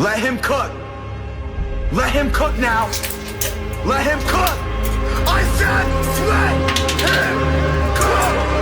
Let him cook. Let him cook now. Let him cook. I said let him cook.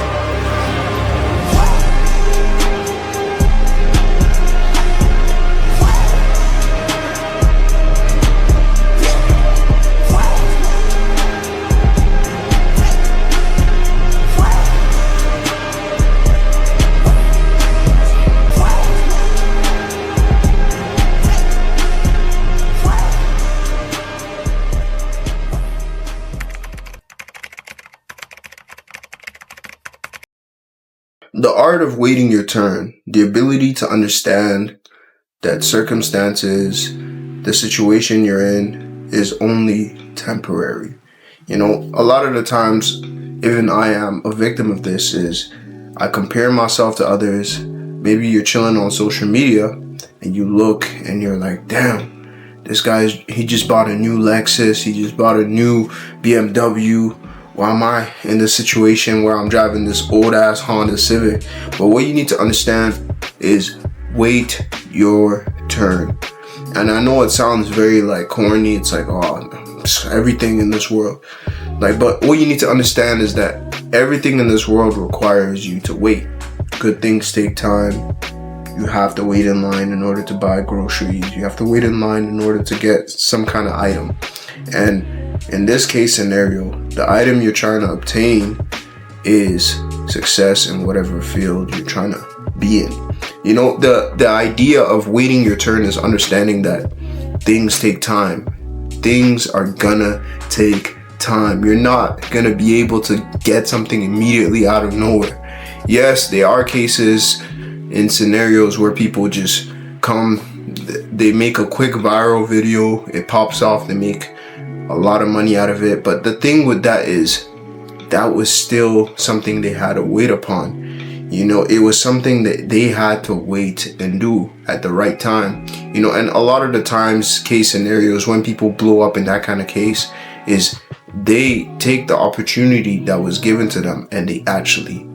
The art of waiting your turn, the ability to understand that circumstances, the situation you're in is only temporary. You know, a lot of the times, even I am a victim of this, is I compare myself to others. Maybe you're chilling on social media and you look and you're like, damn, this he just bought a new Lexus, he just bought a new BMW. Why am I in this situation where I'm driving this old ass Honda Civic? But what you need to understand is wait your turn. And I know it sounds very like corny. It's like, oh, everything in this world. But what you need to understand is that everything in this world requires you to wait. Good things take time. You have to wait in line in order to buy groceries. You have to wait in line in order to get some kind of item. And in this case scenario, the item you're trying to obtain is success in whatever field you're trying to be in. You know, the idea of waiting your turn is understanding that things take time. Things are gonna take time. You're not gonna be able to get something immediately out of nowhere. Yes, there are cases in scenarios where people just they make a quick viral video, it pops off, they make a lot of money out of it. But the thing with that is that was still something they had to wait upon. You know, it was something that they had to wait and do at the right time. You know, and a lot of the times, case scenarios, when people blow up in that kind of case, is they take the opportunity that was given to them and they actually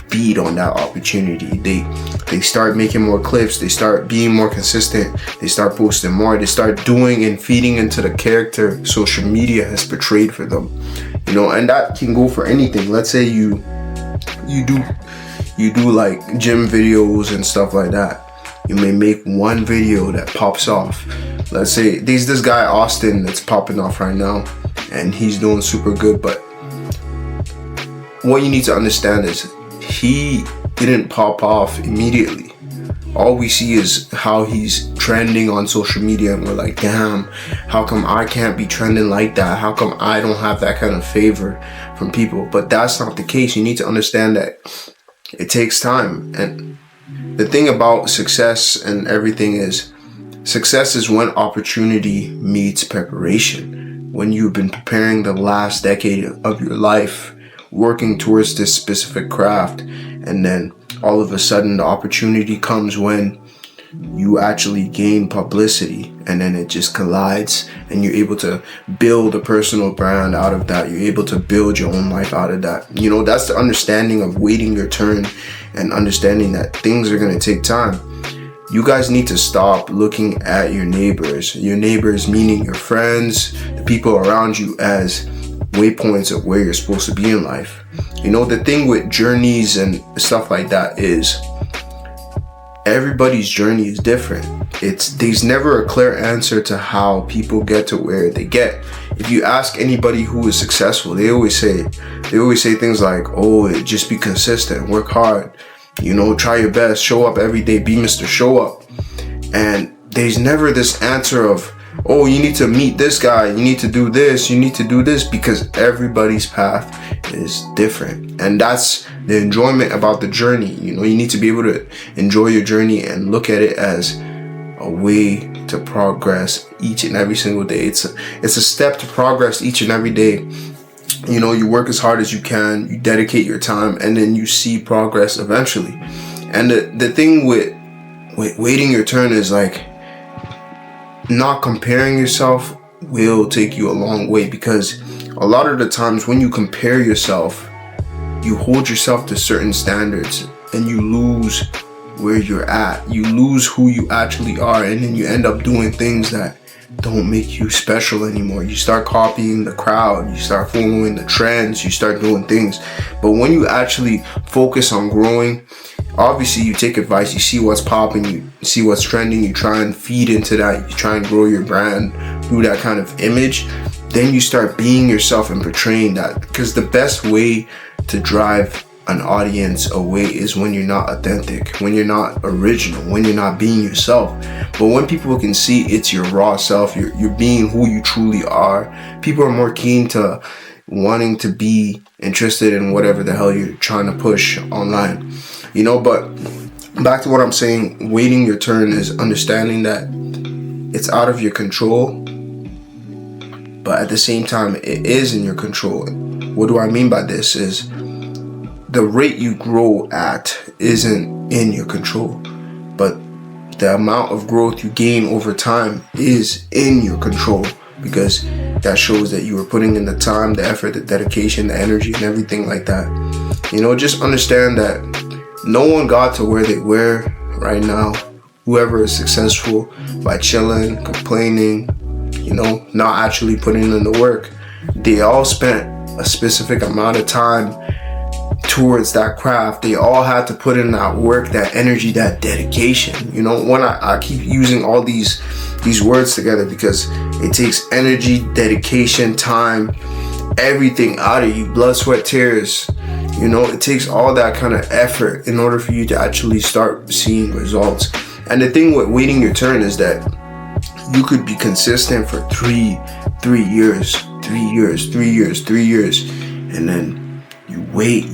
feed on that opportunity. They start making more clips, they start being more consistent, they start posting more, they start doing and feeding into the character social media has portrayed for them. You know, and that can go for anything. Let's say you do like gym videos and stuff like that. You may make one video that pops off. Let's say there's this guy Austin that's popping off right now and he's doing super good, but what you need to understand is he didn't pop off immediately. All we see is how he's trending on social media and we're like, damn, how come I can't be trending like that? How come I don't have that kind of favor from people? But that's not the case. You need to understand that it takes time. And the thing about success and everything is success is when opportunity meets preparation. When you've been preparing the last decade of your life, working towards this specific craft, and then all of a sudden the opportunity comes when you actually gain publicity, and then it just collides and you're able to build a personal brand out of that. You're able to build your own life out of that. You know, that's the understanding of waiting your turn and understanding that things are going to take time. You guys need to stop looking at your neighbors meaning your friends, the people around you, as waypoints of where you're supposed to be in life. You know, the thing with journeys and stuff like that is everybody's journey is different. There's never a clear answer to how people get to where they get. If you ask anybody who is successful, they always say things like, oh, just be consistent, work hard, you know, try your best, show up every day, be Mr. Show Up. And there's never this answer of, oh, you need to meet this guy, you need to do this, you need to do this, because everybody's path is different. And that's the enjoyment about the journey. You know, you need to be able to enjoy your journey and look at it as a way to progress each and every single day. It's a step to progress each and every day. You know, you work as hard as you can, you dedicate your time, and then you see progress eventually. And the thing with waiting your turn is like, not comparing yourself will take you a long way, because a lot of the times when you compare yourself, you hold yourself to certain standards and you lose where you're at. You lose who you actually are, and then you end up doing things that don't make you special anymore. You start copying the crowd, you start following the trends, you start doing things. But when you actually focus on growing, obviously you take advice, you see what's popping, you see what's trending, you try and feed into that, you try and grow your brand through that kind of image. Then you start being yourself and portraying that, because the best way to drive an audience away is when you're not authentic, when you're not original, when you're not being yourself. But when people can see it's your raw self, you're being who you truly are, people are more keen to wanting to be interested in whatever the hell you're trying to push online, you know. But back to what I'm saying, waiting your turn is understanding that it's out of your control, but at the same time it is in your control. What do I mean by this is the rate you grow at isn't in your control, but the amount of growth you gain over time is in your control, because that shows that you were putting in the time, the effort, the dedication, the energy, and everything like that. You know, just understand that no one got to where they were right now, whoever is successful, by chilling, complaining, you know, not actually putting in the work. They all spent a specific amount of time towards that craft. They all had to put in that work, that energy, that dedication. You know, when I keep using all these words together because it takes energy, dedication, time, everything out of you, blood, sweat, tears. You know, it takes all that kind of effort in order for you to actually start seeing results. And the thing with waiting your turn is that you could be consistent for 3 years, and then you wait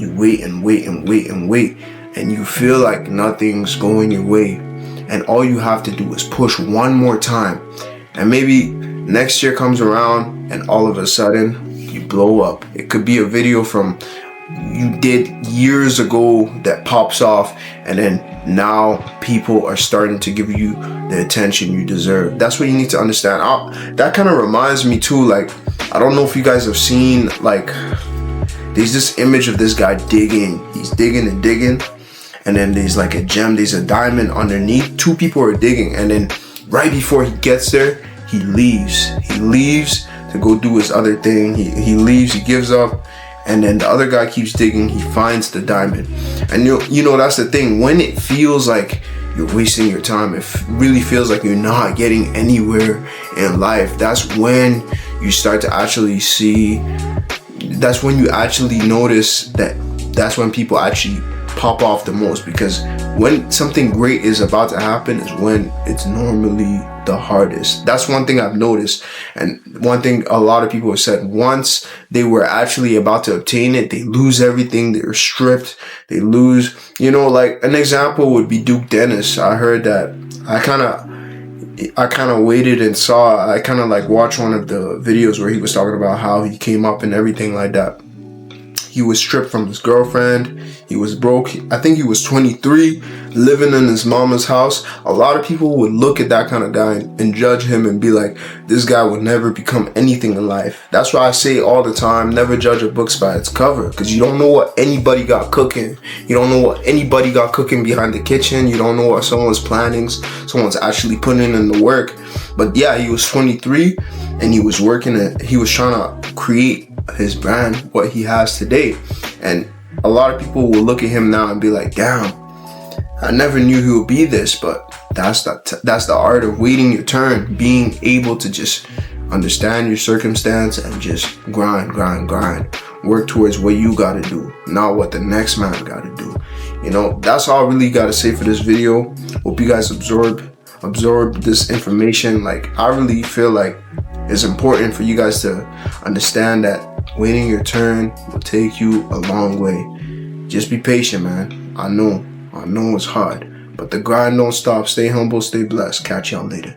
and you feel like nothing's going your way, and all you have to do is push one more time, and maybe next year comes around and all of a sudden you blow up. It could be a video from you did years ago that pops off, and then now people are starting to give you the attention you deserve. That's what you need to understand. That kind of reminds me too, like, I don't know if you guys have seen, like, there's this image of this guy digging. He's digging and digging, and then there's like a gem, there's a diamond underneath. 2 people are digging, and then right before he gets there, he leaves to go do his other thing. He leaves, he gives up, and then the other guy keeps digging. He finds the diamond. And you know that's the thing, when it feels like you're wasting your time, it really feels like you're not getting anywhere in life, that's when you start to actually see, that's when you actually notice that's when people actually pop off the most. Because when something great is about to happen is when it's normally the hardest. That's one thing I've noticed, and one thing a lot of people have said, once they were actually about to obtain it, they lose everything, they're stripped, they lose, you know. Like an example would be Duke Dennis. I heard that, I kind of waited and saw, I kind of like watched one of the videos where he was talking about how he came up and everything like that. He was stripped from his girlfriend. He was broke. I think he was 23, living in his mama's house. A lot of people would look at that kind of guy and judge him and be like, this guy will never become anything in life. That's why I say all the time, never judge a book by its cover, because you don't know what anybody got cooking. You don't know what anybody got cooking behind the kitchen. You don't know what someone's planning. Someone's actually putting in the work. But yeah, he was 23 and he was working it. He was trying to create his brand, what he has today. And a lot of people will look at him now and be like, damn, I never knew he would be this. But that's the art of waiting your turn, being able to just understand your circumstance and just grind, work towards what you gotta do, not what the next man gotta do. You know, that's all I really gotta say for this video. Hope you guys absorb this information. Like, I really feel like it's important for you guys to understand that waiting your turn will take you a long way. Just be patient, man. I know it's hard, but the grind don't stop. Stay humble, stay blessed. Catch y'all later.